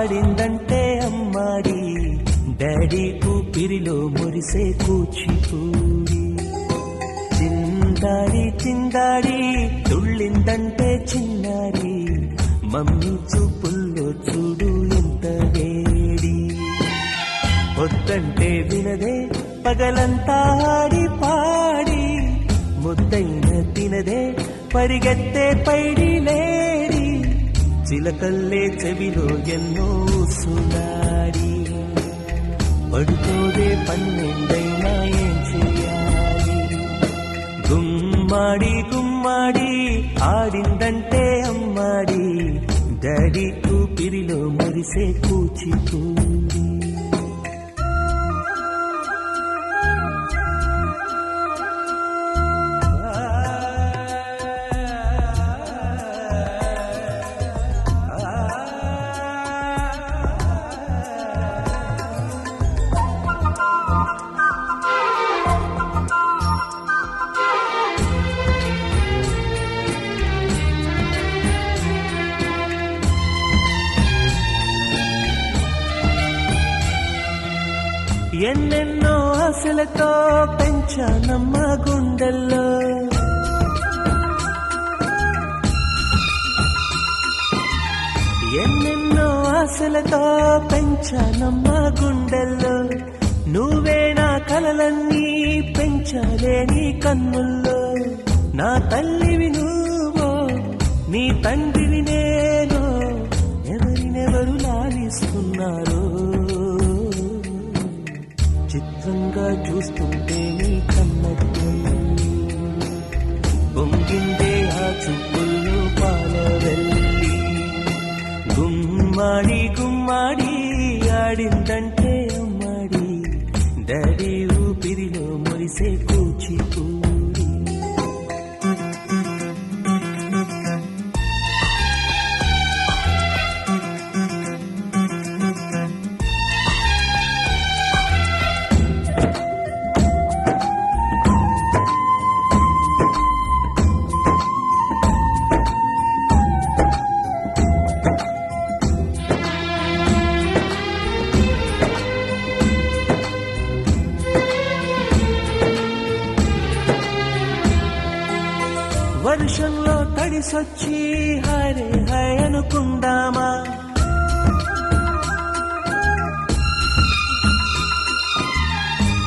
ఆడిందంటే అమ్మాడి daddy ఊపిరిలో మురిసే కూచిపూడి చిందాడి చిందాడి తుళ్ళిందంటే చిన్నారి మమ్మీ చూపుల్లో చూడు ఎంత వేడి వద్దంటే వినదే పగలంతా ఆడి పాడి ముద్దైన తినదే పరిగెత్తే పైడి లేడి చిలకల్లే చెవిలో ఎన్నో సునాడి పడుకోదే పన్నెండైనా ఏం చేయాలి గుమ్మాడి గుమ్మాడి ఆడిందంటే అమ్మాడి డాడీ ఊపిరిలో మురిసే కూచిపూడి ఎన్నెన్నో ఆశలతో పెంచానమ్మ గుండెల్లో ఎన్నెన్నో ఆశలతో పెంచానమ్మ గుండెల్లో నువ్వే నా కలలన్నీ పెంచాలే నీ కన్నుల్లో నా తల్లివి నువ్వో నీ తండ్రివి నేను ఎవరినెవరు లాలిస్తున్నారో చిత్రంగా చూస్తుంటే నీ కన్నట్టు పొంగిందే ఆ చూపుల్లో పాలవెల్లి గుమ్మాడి గుమ్మాడి ఆడిందంటే అమ్మాడి డాడీ ఊపిరిలో మురిసే కూచిపూడి వర్షంలో తడిసొచ్చి హరే హాయ్ అనుకుందామా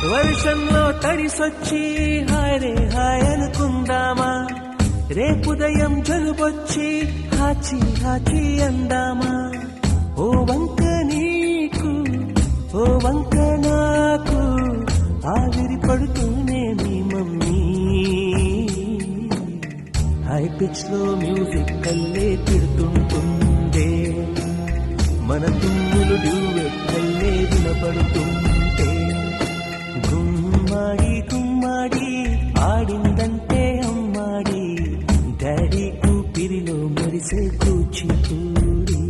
వర్షంలో తడిసొచ్చి హరే హాయ్ అనుకుందామా రేపుదయం జలుబొచ్చి హాచి హాచి అందామా ఓ వంక నీకు ఓ వంక నాకు ఆవిరి పడుతూనే మీ మమ్మీ హై పిచ్ లో మ్యూజిక్ కల్లే తిడుతుంటుందే మన తుమ్ములు డ్యూయెట్ కల్లే వినపడుతుంటే గుమ్మాడి గుమ్మాడి ఆడిందంటే అమ్మాడి డాడీ ఊపిరిలో మురిసే కూచిపూడి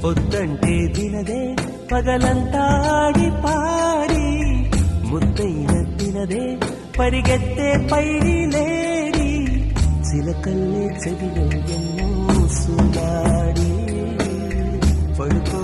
వద్దంటే వినదే పగలంతా ఆడి పాడి ముద్దైన తినదే పరిగెత్తే పైడి లేడి చిలకల్లే చెవిలో ఎన్నో సునాడి పడుకో